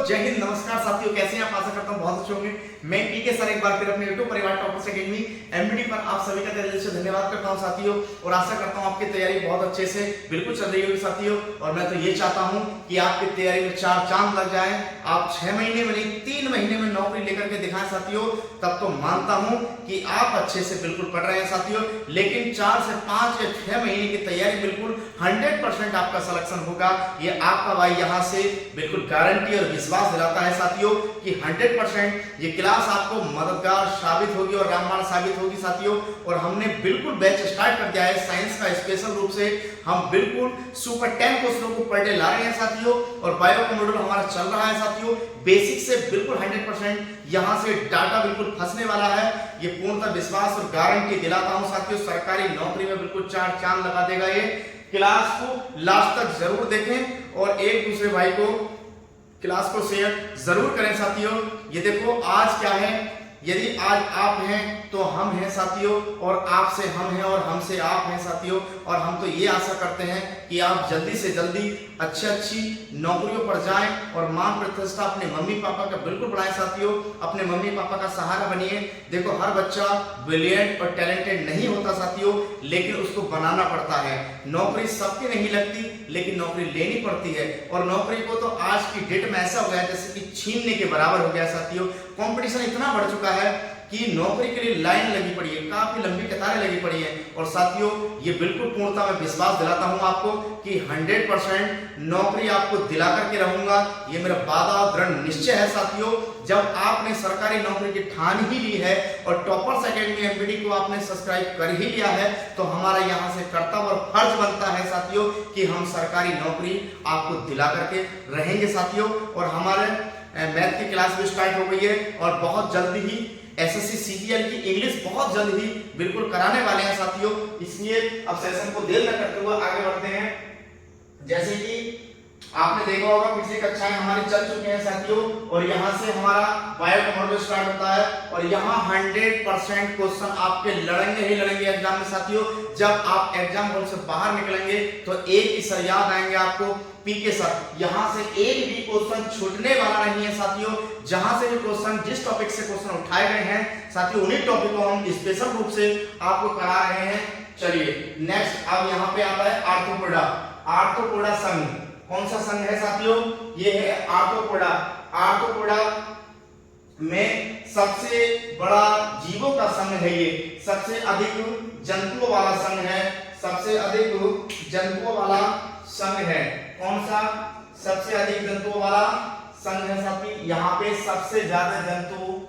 जय हिंद, नमस्कार साथियों, कैसे हैं आप? आशा करता हूं बहुत अच्छे होंगे। मैं पीके सर एक बार फिर अपने यूट्यूब परिवार टॉपर्स अकेडमी एमबीडी पर आप सभी का दिल से धन्यवाद करता हूं साथियों, और आशा करता हूं आपकी तैयारी बहुत अच्छे से बिल्कुल चल रही होगी साथियों। और मैं तो ये चाहता हूं कि आपकी तैयारी में 4 चांद लग जाए, आप 6 महीने में नहीं 3 महीने में नौकरी लेकर के दिखाएं साथियों, तब तो मानता हूं कि आप अच्छे से बिल्कुल पढ़ रहे हैं साथियों। लेकिन 4 से 5 या 6 महीने की तैयारी बिल्कुल 100% आपका सिलेक्शन होगा, ये आपका भाई यहाँ से बिल्कुल गारंटी और विश्वास दिलाता है साथियों कि 100% ये क्लास आपको मददगार साबित होगी और रामबाण साबित होगी साथियों। और हमने बिल्कुल बैच स्टार्ट कर दिया है साइंस का, स्पेशल रूप से हम बिल्कुल सुपर 10 क्वेश्चनों को पर डे ला रहे हैं साथियों, और बायो का मॉड्यूल हमारा चल रहा है साथियों। बेसिक से बिल्कुल 100% यहाँ से डाटा बिल्कुल फंसने वाला है, ये पूर्णतः विश्वास और गारंटी दिलाता हूँ साथियों। सरकारी नौकरी में बिल्कुल 4 चांद लगा देगा ये। क्लास को लास्ट तक जरूर देखें और एक दूसरे भाई को क्लास को शेयर जरूर करें साथियों। ये देखो आज क्या है, यदि आज आप हैं तो हम हैं साथियों, और आपसे हम हैं और हमसे आप हैं साथियों। और हम तो ये आशा करते हैं कि आप जल्दी से जल्दी अच्छी नौकरियों पर जाएं और मान प्रतिष्ठा अपने मम्मी पापा का बिल्कुल बढ़ाएं साथियों। अपने मम्मी पापा का सहारा बनिए। देखो हर बच्चा ब्रिलियंट और टैलेंटेड नहीं होता साथियों, लेकिन उसको बनाना पड़ता है। नौकरी सबकी नहीं लगती, लेकिन नौकरी लेनी पड़ती है। और नौकरी को तो आज की डेट में ऐसा हो गया है जैसे कि छीनने के बराबर हो गया साथियों। कंपटीशन इतना बढ़ चुका है कि नौकरी के लिए लाइन लगी पड़ी है, काफी लंबी कतारें लगी पड़ी है। और साथियों ये बिल्कुल पूर्णतः मैं विश्वास दिलाता हूं आपको कि 100% नौकरी आपको दिला करके रहूंगा, ये मेरा वादा और दृढ़ निश्चय है साथियों। जब आपने सरकारी नौकरी की ठान ही ली है और टॉपर्स अकेडमी एमबीडी को आपने सब्सक्राइब कर ही लिया है, तो हमारा यहाँ से कर्तव्य और फर्ज बनता है साथियों कि हम सरकारी नौकरी आपको दिला करके रहेंगे साथियों। और हमारे मैथ की क्लास भी स्टार्ट हो गई है, और बहुत जल्दी ही एसएससी सीजीएल की इंग्लिश बहुत जल्द ही बिल्कुल कराने वाले हैं साथियों। इसलिए अब सेशन को देर न करते हुए आगे बढ़ते हैं। जैसे कि आपने देखा होगा पिछली कक्षाएं हमारी चल चुकी हैं साथियों, और यहाँ से हमारा बायो का मॉड्यूल स्टार्ट होता है, और यहाँ 100% क्वेश्चन आपके लड़ेंगे ही लड़ेंगे एग्जाम में साथियों। जब आप एग्जाम हॉल से बाहर निकलेंगे तो एक ही सर याद आएंगे आपको, पीके सर। यहाँ से एक भी क्वेश्चन छूटने वाला नहीं है साथियों। जहां से भी क्वेश्चन, जिस टॉपिक से क्वेश्चन उठाए गए हैं साथियों, उन्हीं टॉपिक को हम स्पेशल रूप से आपको करा रहे हैं। चलिए नेक्स्ट, अब यहाँ पे आता है आर्थ्रोपोडा। आर्थ्रोपोडा संघ, कौन सा संघ है साथियों? ये है आर्थ्रोपोडा। आर्थ्रोपोडा में सबसे बड़ा जीवों का संघ है ये, सबसे अधिक जंतुओं वाला संघ है, सबसे अधिक जंतुओं वाला संघ है। कौन सा सबसे अधिक जंतुओं वाला संघ है साथी? यहाँ पे सबसे ज्यादा जंतु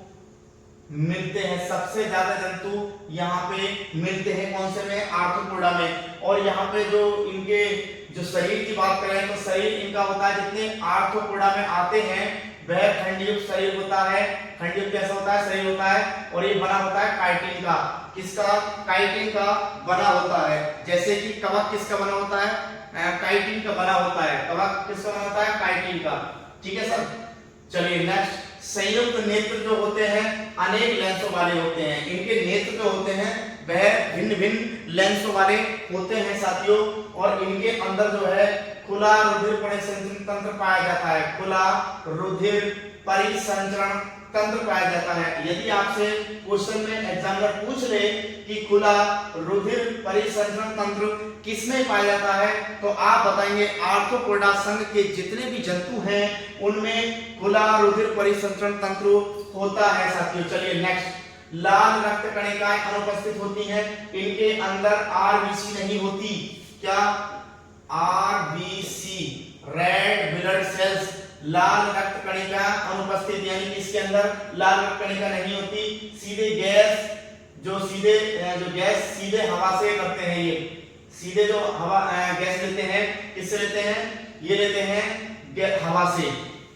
मिलते हैं, सबसे ज्यादा जंतु यहाँ पे मिलते हैं। कौन से में? आर्थ्रोपोडा में। और यहाँ पे जो इनके जो शरीर की बात करें तो शरीर इनका होता है, जितने आर्थ्रोपोडा में आते हैं वह खंडयुक्त शरीर होता है। खंडयुक्त कैसा होता है? शरीर होता है, और ये बना होता है काइटिन का। किसका? काइटिन का बना होता है। जैसे कि कवक किसका बना होता है? काइटिन का बना होता है। कवक किसका बना होता है? काइटिन का। ठीक है सर। चलिए नेक्स्ट, संयुक्त नेत्र जो होते हैं अनेक लेंसों वाले होते हैं। इनके नेत्र जो होते हैं वह भिन्न भिन्न लेंसों वाले होते हैं साथियों, और इनके अंदर जो है खुला रुधिर परिसंचरण तंत्र पाया जाता है। खुला रुधिर परिसंचरण तंत्र पाया जाता है। यदि आपसे क्वेश्चन में एग्जामिनर पूछ ले कि खुला रुधिर परिसंचरण तंत्र किसमें पाया जाता है, तो आप बताएंगे आर्थ्रोपोडा संघ के जितने भी जंतु हैं उनमें खुला रुधिर परिसंचरण तंत्र होता है साथियों। चलिए नेक्स्ट, लाल रक्त कणिकाएं अनुपस्थित होती हैं। इनके अंदर आरबीसी नहीं होती। क्या? आरबीसी, रेड ब्लड सेल्स, लाल रक्त कणिका अनुपस्थित, यानी इसके अंदर लाल रक्त कणिका नहीं होती। सीधे गैस, जो गैस सीधे हवा से करते हैं, ये सीधे जो हवा गैस लेते हैं, किससे लेते हैं? ये लेते हैं हवा से।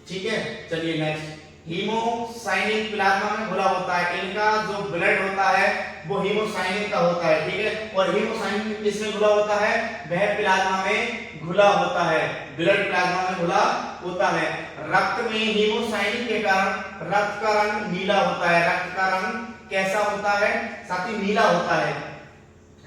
ठीक है। चलिए नेक्स्ट, हीमोसाइनिन प्लाज्मा में घुला होता है। इनका जो ब्लड होता है वो हीमोसाइनिन का होता है। ठीक है। और हीमोसाइनिन किसमें घुला होता है? वह प्लाज्मा में घुला होता है, ब्लड प्लाज्मा में घुला होता है। रक्त में हीमोसाइनिन के कारण रक्त का रंग नीला होता है। रक्त का रंग कैसा होता है साथी? नीला होता है।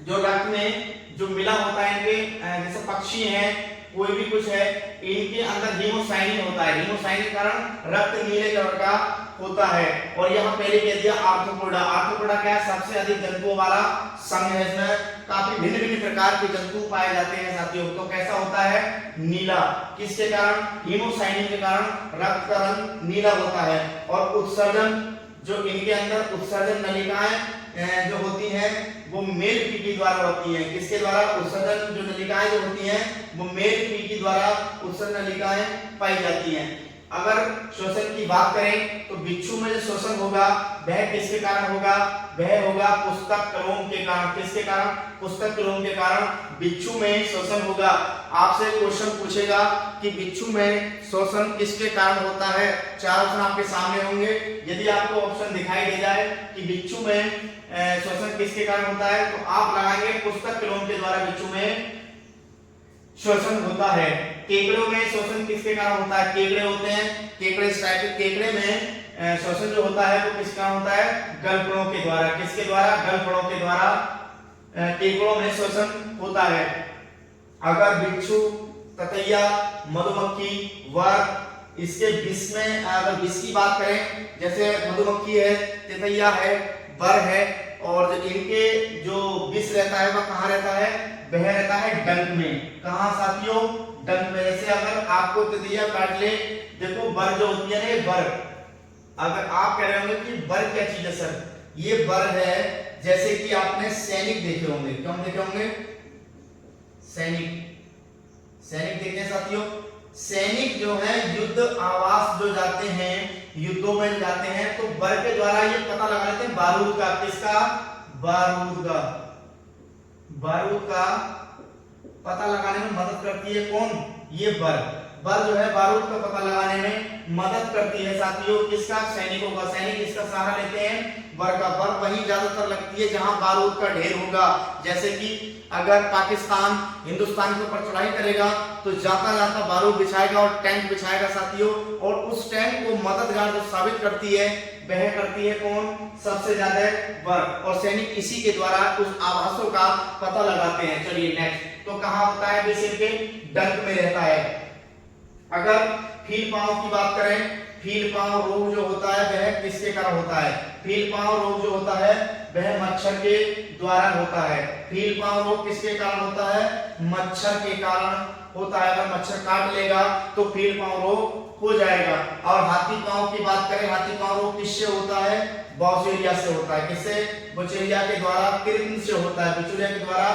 जो रक्त में जो मिला होता है इनके, जैसे पक्षी हैं कोई भी कुछ है, इनके अंदर हीमोसाइनिन होता है। हीमोसाइनिन के कारण रक्त नीले कलर का होता है। और यहाँ पहले कह दिया आर्थ्रोपोडा। आर्थ्रोपोडा क्या है? सबसे अधिक जंतुओं वाला संघ है। इसमें काफी भिन्न भिन्न प्रकार के जंतु पाए जाते हैं साथियों। तो कैसा होता है? नीला। किसके कारण? हीमोसाइनिन के कारण रक्त का रंग नीला होता है। और उत्सर्जन, जो इनके अंदर उत्सर्जन नलिकाएं जो होती हैं वो मेल पीटी द्वारा होती हैं। किसके द्वारा? उत्सर्जन जो नलिकाएं जो होती हैं वो मेल पीटी द्वारा उत्सर्जन नलिकाएं पाई जाती हैं। अगर श्वसन की बात करें तो बिच्छू में जो श्वसन होगा वह किसके कारण होगा? वह होगा पुस्तक क्लोम के कारण। किसके कारण? पुस्तक क्लोम के कारण बिच्छू में श्वसन होगा। आपसे क्वेश्चन पूछेगा कि बिच्छू में श्वसन किसके कारण होता है? चार ऑप्शन आपके सामने होंगे। यदि आपको ऑप्शन दिखाई दे जाए कि बिच्छू में श्वसन किसके कारण होता है तो आप लगाएंगे पुस्तक क्लोम के द्वारा बिच्छू में श्वसन होता है। केकड़ों में श्वसन किसके कारण होता है? केकड़े होते हैं, केकड़े टाइप के केकड़े में श्वसन जो होता है वो किसका होता है? गलफड़ों के द्वारा। किसके द्वारा? गलफड़ों के द्वारा केकड़ों में श्वसन होता है। अगर बिच्छू, ततैया, मधुमक्खी, वर्ग इसके विष में अगर विष की बात करें, जैसे मधुमक्खी है, ततैया है, बर है, और इनके जो विष रहता है वह कहाँ रहता है? वह रहता है डंक में। कहाँ साथियों? डंक में। जैसे अगर आपको ततैया काट ले, देखो बर जो होती है ना, ये बर, अगर आप कह रहे होंगे कि बर क्या चीज है सर, ये बर है। जैसे कि आपने सैनिक देखे होंगे, क्यों देखे होंगे? सैनिक, सैनिक देखे हैं साथियों। सैनिक जो है युद्ध आवास जो जाते हैं, युद्धों में जाते हैं, तो बर के द्वारा ये पता लगा लेते हैं बारूद का। किसका? बारूद का। बारूद का पता लगाने में मदद करती है कौन? ये बर। बर जो है बारूद का पता लगाने में मदद करती है साथियों। किसका? सैनिकों का। सैनिक इसका सहारा लेते हैं बर का। बर वहीं ज्यादातर लगती है जहां बारूद का ढेर होगा। जैसे कि अगर पाकिस्तान हिंदुस्तान के ऊपर चढ़ाई करेगा तो जाता जाता बारूद बिछाएगा और टैंक बिछाएगा साथियों। और उस टैंक को मददगार जो साबित करती है वह करती है कौन? सबसे ज्यादा बर। और सैनिक इसी के द्वारा उस आवासों का पता लगाते हैं। चलिए नेक्स्ट, तो कहां होता है? बेसिल के डंक में रहता है। अगर फील पांव की बात करें, फील पांव रोग जो होता है वह किसके कारण होता है? फील पांव रोग जो होता है वह मच्छर के द्वारा होता है। फील पांव रोग किसके कारण होता है? मच्छर के कारण होता है। अगर मच्छर काट लेगा तो फील पांव रोग हो जाएगा। और हाथी पांव की बात करें, हाथी पांव रोग किससे होता है? बौचेरिया से होता है। किससे? बौचेरिया के द्वारा, कृत्रिम से होता है। बौचेरिया के द्वारा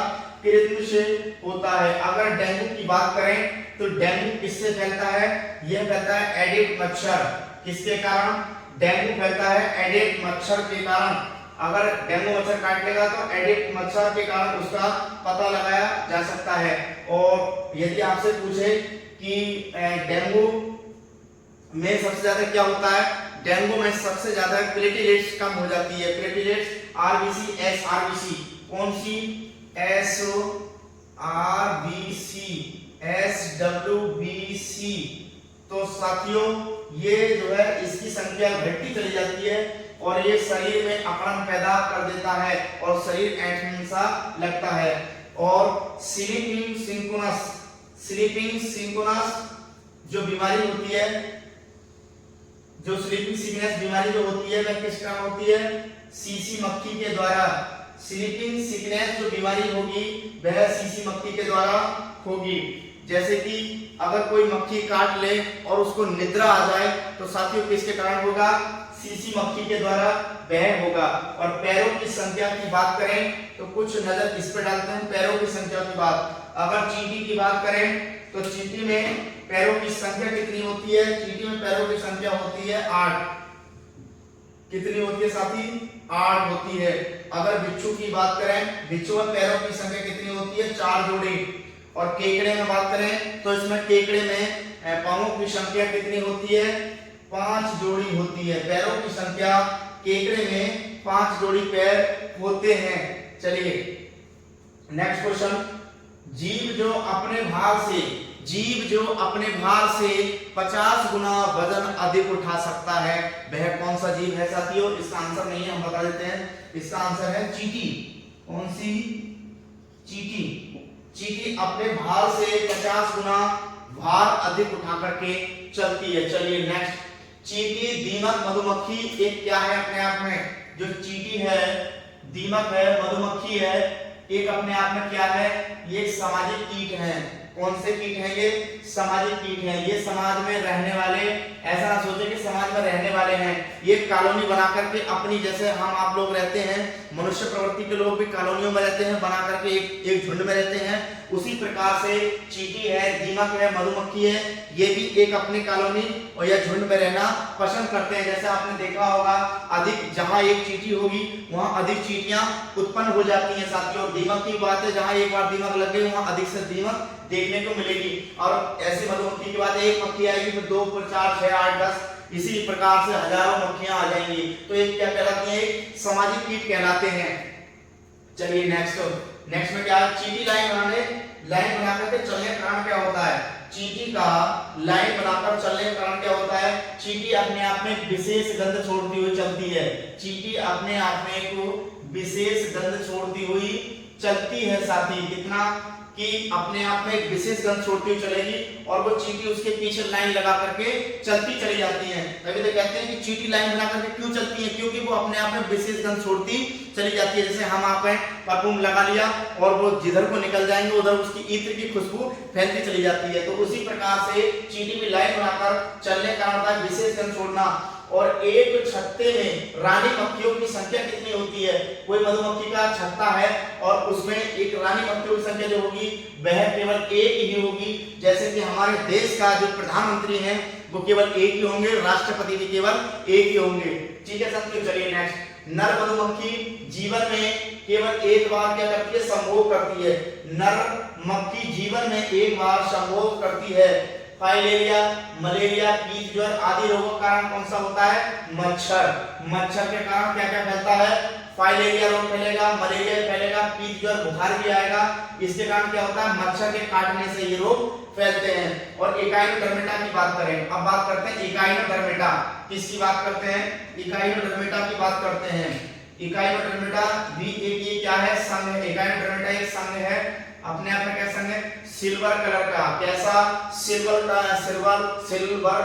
कृत्रिम से होता है। अगर डेंगू की बात करें तो डेंगू किससे फैलता है? यह फैलता है एडिस मच्छर। किसके कारण डेंगू फैलता है? एडिस मच्छर के कारण। अगर डेंगू मच्छर काट लेगा तो एडिस मच्छर के कारण उसका पता लगाया जा सकता है। और यदि आपसे पूछे कि डेंगू में सबसे ज्यादा क्या होता है? डेंगू में सबसे ज्यादा प्लेटलेट्स कम हो जाती है। प्लेटलेट्स आरबीसी, एस आरबीसी, कौन सी? S RBC, SWBC। तो साथियों ये जो है इसकी संख्या घटती चली जाती है और ये शरीर में अकड़न पैदा कर देता है और शरीर ऐंठने सा लगता है। और स्लीपिंग सिंकोनस जो बीमारी होती है, जो स्लीपिंग सिकनेस बीमारी जो होती है वह किस कारण होती है? सीसी मक्खी के द्वारा। स्लीपिंग सिकनेस जो बीमारी होगी वह सीसी मक्खी के द्वारा होगी। जैसे कि अगर कोई मक्खी काट ले और उसको निद्रा आ जाए तो साथियों किसके कारण होगा? सीसी मक्खी के द्वारा वह होगा। और पैरों की संख्या की बात करें तो कुछ नजर इस पर डालते हैं पैरों की संख्या की बात। अगर चींटी की बात करें तो चींटी में पैरों की संख्या कितनी होती है? चींटी में पैरों की संख्या होती है 8। कितनी होती है साथी? 8 होती है। अगर बिच्छू की बात करें, बिच्छू में पैरों की संख्या कितनी होती है? 4 जोड़ी। और केकड़े में बात करें तो इसमें केकड़े में पांवों की संख्या कितनी होती है? 5 जोड़ी होती है। पैरों की संख्या केकड़े में 5 जोड़ी पैर होते हैं। चलिए नेक्स्ट क्वेश्चन, जीव जो अपने भार से 50 गुना वजन अधिक उठा सकता है वह कौन सा जीव है साथियों? इसका आंसर नहीं है, हम बता देते हैं। इसका आंसर है चींटी। कौन सी? चींटी। चींटी अपने भार से 50 गुना भार अधिक उठा करके चलती है। चलिए नेक्स्ट, चींटी, दीमक, मधुमक्खी एक क्या है अपने आप में? जो चींटी है, दीमक है, मधुमक्खी है, एक अपने आप में क्या है? ये सामाजिक कीट हैं। कौन से कीट हैं ये? सामाजिक कीट हैं। ये समाज में रहने वाले, ऐसा ना सोचे कि समाज में रहने वाले हैं, ये कॉलोनी बना करके अपनी, जैसे हम आप लोग रहते हैं, मनुष्य प्रवृत्ति के लोग भी कॉलोनियों में रहते हैं, बना करके एक झुंड में रहते हैं, उसी प्रकार से चींटी है, दीमक है, मधुमक्खी है, ये भी एक अपनी कॉलोनी और या झुंड में रहना पसंद करते हैं। जैसे आपने देखा होगा, अधिक जहां एक चींटी होगी वहां अधिक चींटियां उत्पन्न हो जाती हैं साथियों। दीमक की बात है, जहां एक बार दीमक लग गई वहां अधिक से दीमक देखने को मिलेगी। और ऐसे मधुमक्खी की बात है, एक मक्खी आएगी फिर 2 फिर 4 6 8 10 इसी प्रकार से हजारों मक्खियां आ जाएंगी। तो ये क्या कहलाती है? सामाजिक कीट कहलाते हैं। चलिए नेक्स्ट में क्या है? चींटी लाइन बनाकर के चलने का कारण क्या होता है? चींटी का लाइन बनाकर चलने का कारण क्या होता है? चींटी अपने आप में विशेष गंध छोड़ती हुई चलती है। चींटी अपने आप में एक विशेष गंध छोड़ती हुई चलती है साथी। कितना कि अपने आप में एक विशेष गंध छोड़ती हुई चलेगी और वो चींटी उसके पीछे लाइन लगा करके चलती चली जाती है। तभी तो कहते हैं कि चींटी लाइन बना करके क्यों चलती है? क्योंकि वो अपने आप में विशेष गंध छोड़ती चली जाती है। जैसे हम आप परफ्यूम लगा लिया और वो जिधर को निकल जाएंगे उधर उसकी इत्र की खुशबू फैलती चली जाती है। तो उसी प्रकार से चींटी भी लाइन बनाकर चलने का होता है विशेष गंध छोड़ना। और एक छत्ते में रानी मक्खियों की संख्या कितनी होती है? कोई मधुमक्खी का छत्ता है और उसमें एक रानी मक्खियों की संख्या जो होगी वह केवल एक ही होगी। जैसे कि हमारे देश का जो प्रधानमंत्री है वो केवल एक ही होंगे, राष्ट्रपति भी केवल एक ही होंगे। ठीक है साथियों, चलिए नेक्स्ट, नर मधुमक्खी जीवन में केवल एक बार क्या करती है? संभोग करती है। नर मक्खी जीवन में एक बार संभोग करती है। फाइलेरिया, मलेरिया, कीट ज्वर आदि रोगों का कारण कौन सा होता है? मच्छर के कारण क्या क्या फैलता है? फाइलेरिया रोग फैलेगा, मलेरिया फैलेगा, कीट ज्वर बुखार भी आएगा। इसके कारण क्या होता है? मच्छर के काटने से ये रोग फैलते हैं। और इकाइनोडर्मेटा की बात करें, अब बात करते हैं इकाइनोडर्मेटा। किसकी बात करते हैं? इकाइनोडर्मेटा की बात करते हैं। इकाइनोडर्मेटा भी एक ये क्या है? संघ है। इकाइनोडर्मेटा एक संघ है, अपने आप में क्या संघ है? सिल्वर कलर का। कैसा? सिल्वर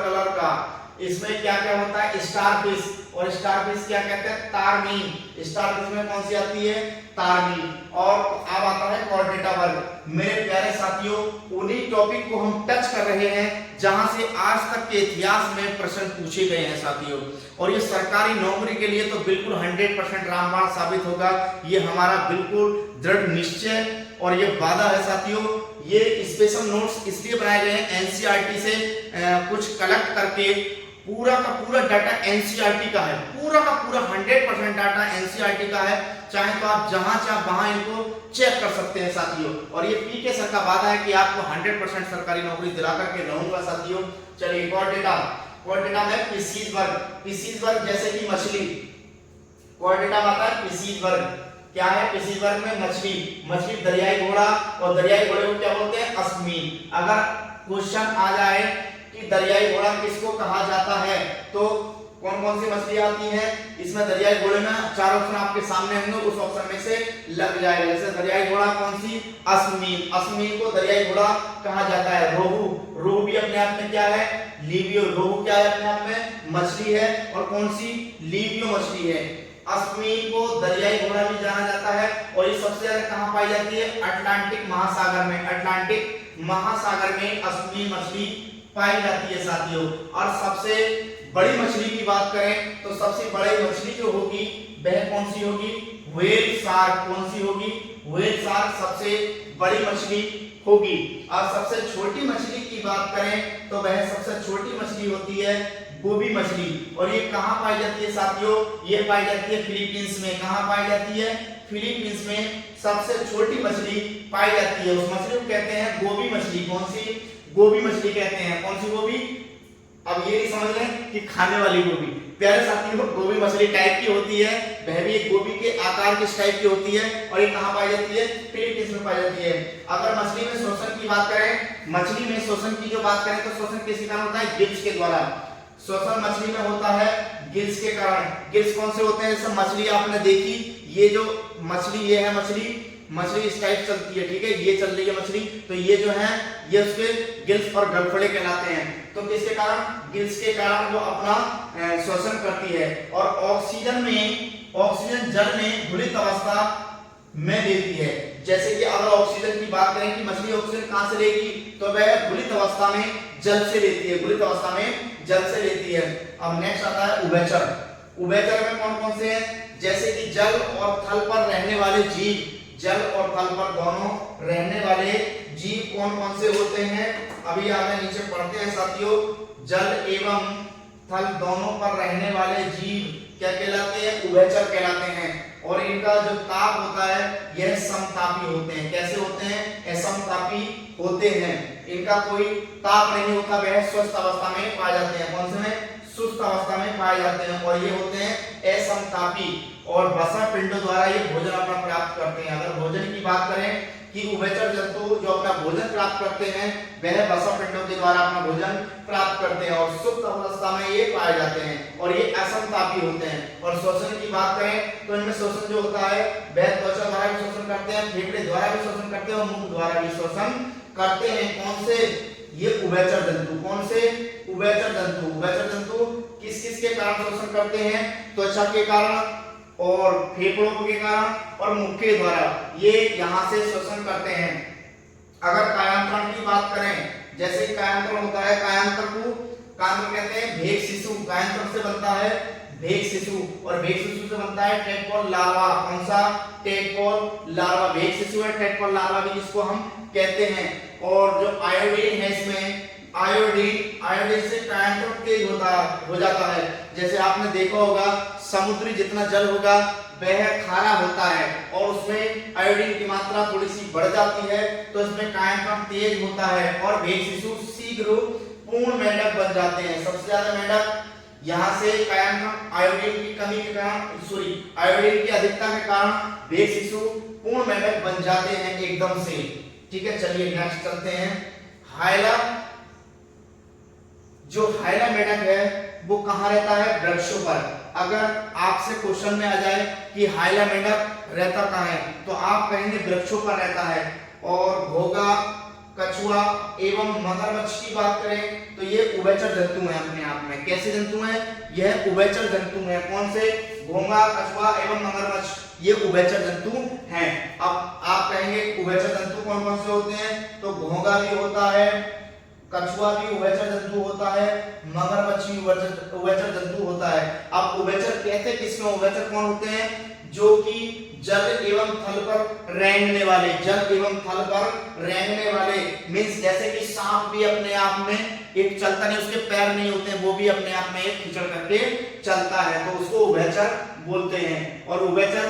कलर का। इसमें क्या क्या होता है? स्टारफिश, और स्टारफिश क्या कहते हैं? तारमीन। स्टारफिश में कौन सी आती है? तारमीन। और अब आता है कॉर्डेटा वर्ग। मेरे प्यारे साथियों, उन्हीं टॉपिक को हम टच कर रहे हैं जहां से आज तक के इतिहास में प्रश्न पूछे गए हैं साथियों। और ये सरकारी नौकरी के लिए तो बिल्कुल 100% रामबाण साबित होगा। ये हमारा बिल्कुल दृढ़ निश्चय और ये वादा है साथियों। ये स्पेशल नोट्स इसलिए बनाए गए हैं एनसीईआरटी से कुछ कलेक्ट करके। पूरा का पूरा डाटा एनसीईआरटी का है, पूरा का पूरा 100% डाटा एनसीईआरटी का है। चाहे तो आप जहां चाहे वहां इनको चेक कर सकते हैं साथियों। और ये पीके सर का वादा है कि आपको 100% सरकारी नौकरी दिला करके रहूंगा साथियों। चलिए क्वाड्रेटा में पीसीज वर्ग जैसे कि मछली। क्वाड्रेटा आता है पीसीज वर्ग। क्या है? पीसीज वर्ग में मछली दरियाई घोड़ा, और दरियाई घोड़े को क्या बोलते हैं? अस्मीन। अगर क्वेश्चन आ जाए कि दरियाई घोड़ा किसको कहा जाता है तो कौन कौन सी मछली आती है इसमें? दरियाई घोड़े में 4 ऑप्शन आपके सामने होंगे, उस ऑप्शन में से लग जाएगा। जैसे दरियाई घोड़ा कौन सी? अस्मीन को दरियाई घोड़ा कहा जाता है। रोहू भी अपने आप में क्या है? लीबियो। रोहू क्या है? अपने आप में मछली है, और कौन सी? लीबियो मछली है। अस्मीन को दरियाई घोड़ा भी जाना जाता है। और ये सबसे ज्यादा कहां पाई जाती है? अटलांटिक महासागर में। अटलांटिक महासागर में अस्मीन मछली पाई जाती है साथियों। और सबसे बड़ी मछली की बात करें तो सबसे बड़ी मछली जो होगी वह कौन सी होगी? Whale shark. कौन सी होगी? व्हेल शार्क सबसे बड़ी मछली होगी। और सबसे छोटी मछली की बात करें तो वह सबसे छोटी मछली होती है गोबी मछली। और ये कहां पाई जाती है साथियों? ये पाई जाती है फिलीपींस में। कहां पाई जाती है? फिलीपींस में सबसे छोटी मछली पाई जाती है। उस मछली को कहते हैं गोबी मछली। कौन सी? गोबी मछली कहते हैं। कौन सी गोबी? अब ये नहीं समझ लें कि खाने वाली गोभी। प्यारे साथियों, गोभी मछली टाइप की होती है, वह भी एक गोभी के आकार के टाइप की होती है। और ये कहां पाई जाती है? फिलीपींस में पाई जाती है। अगर मछली में शोषण की बात करें, मछली में शोषण की जो बात करें तो शोषण किसके कारण होता है? गिल्स के द्वारा। शोषण मछली में होता है गिल्स के कारण। गिल्स कौन से होते हैं? जैसे मछली आपने देखी, ये जो मछली ये है मछली, मछली इस टाइप चलती है, ठीक है, ये चल रही है मछली, तो ये जो है ये उसके गिल्स और गलफड़े कहलाते हैं। तो किसके कारण, गिल्स के कारण वो अपना श्वसन करती है। और ऑक्सीजन जल में घुलित अवस्था में देती है। जैसे कि अगर ऑक्सीजन की बात करें कि मछली ऑक्सीजन कहां से लेगी, तो वह घुलित अवस्था में जल से लेती है, घुलित अवस्था में जल से लेती है। अब नेक्स्ट आता है उभयचर। उभयचर में कौन कौन से हैं, जैसे कि जल और थल पर रहने वाले जीव, जल और थल पर दोनों रहने वाले जीव कौन कौन से होते हैं, अभी आगे नीचे पढ़ते हैं साथियों। जल एवं थल दोनों पर रहने वाले जीव क्या कहलाते हैं, उभयचर कहलाते हैं। और इनका जो ताप होता है यह समतापी होते हैं। कैसे होते हैं, असमतापी होते हैं। इनका कोई ताप नहीं होता, वह स्वस्थ अवस्था में पाए जाते हैं। कौन से में, सुस्त अवस्था में पाए जाते हैं। और ये होते हैं असमतापी। और वसा पिंडों द्वारा ये भोजन अपना प्राप्त करते हैं। अगर भोजन की बात करें कि उभयचर जंतु जो अपना भोजन प्राप्त करते हैं वह वसा पिंडों के द्वारा अपना भोजन प्राप्त करते हैं और सुप्त अवस्था में ये पाए जाते हैं और ये असमतापी होते हैं। और श्वसन की बात करें तो इनमें श्वसन जो होता है वह त्वचा द्वारा भी श्वसन करते हैं, फेफड़े द्वारा भी श्वसन करते हैं और मुख द्वारा भी श्वसन करते हैं। कौन से, ये उभयचर जंतु। कौन से, उभयचर जंतु। उभयचर जंतु किस किस के कारण श्वसन करते हैं, त्वचा के कारण और फेफड़ों के कारण और मुख के द्वारा ये यहाँ से श्वसन करते हैं। अगर कायांतरण की बात करें, जैसे कायांतरण होता है, कायांतर कहते हैं भेग शिशु, कायांतर से बनता है भेग शिशु और भेग शिशु से बनता है टेडपोल लार्वा। कौन सा, टेडपोल लार्वा। भेग शिशु है, टेडपोल लार्वा भी जिसको हम कहते हैं। और जो आयोडीन है इसमें, आयोडीन से कायांतरण तेज हो जाता है। जैसे आपने देखा होगा समुद्री जितना जल होगा वह खारा होता है और उसमें आयोडीन की मात्रा थोड़ी सी बढ़ जाती है तो इसमें कायांतरण तेज होता है और भेग शिशु शीघ्र पूर्ण मेंढक बन जाते हैं। सबसे ज्यादा मेंढक यहाँ से कायांतरण आयोडीन की कमी के कारण, आयोडीन की अधिकता के कारण भेग शिशु पूर्ण मेंढक बन जाते हैं एकदम से। ठीक है, चलिए नेक्स्ट चलते हैं। हाइला, जो हाइला मेंढक है वो कहाँ रहता है, वृक्षों पर। अगर आपसे क्वेश्चन में आ जाए कि हाइला मेंढक रहता कहाँ है तो आप कहेंगे वृक्षों पर रहता है। और घोंघा, कछुआ एवं मगरमच्छ की बात करें तो ये उभयचर जंतु हैं अपने आप में। कैसे जंतु हैं, यह उभयचर जंतु हैं। कौन से, घोंघा, कछुआ एवं मगरमच्छ ये उभयचर जंतु हैं। अब आप कहेंगे उभयचर जंतु कौन कौन से होते हैं, तो घोंघा भी होता है, कछुआ भी उभयचर जंतु होता है, मगरमच्छ भी उभयचर जंतु होता है। अब उभयचर कहते किसमें, उभयचर कौन होते हैं, जो कि जल एवं थल पर रेंगने वाले, जल एवं थल पर रेंगने वाले मींस जैसे कि सांप भी अपने आप में एक चलता नहीं, उसके पैर नहीं होते हैं, वो भी अपने आप में एक खिचड़ करके चलता है तो उसको उभयचर बोलते हैं। और उभयचर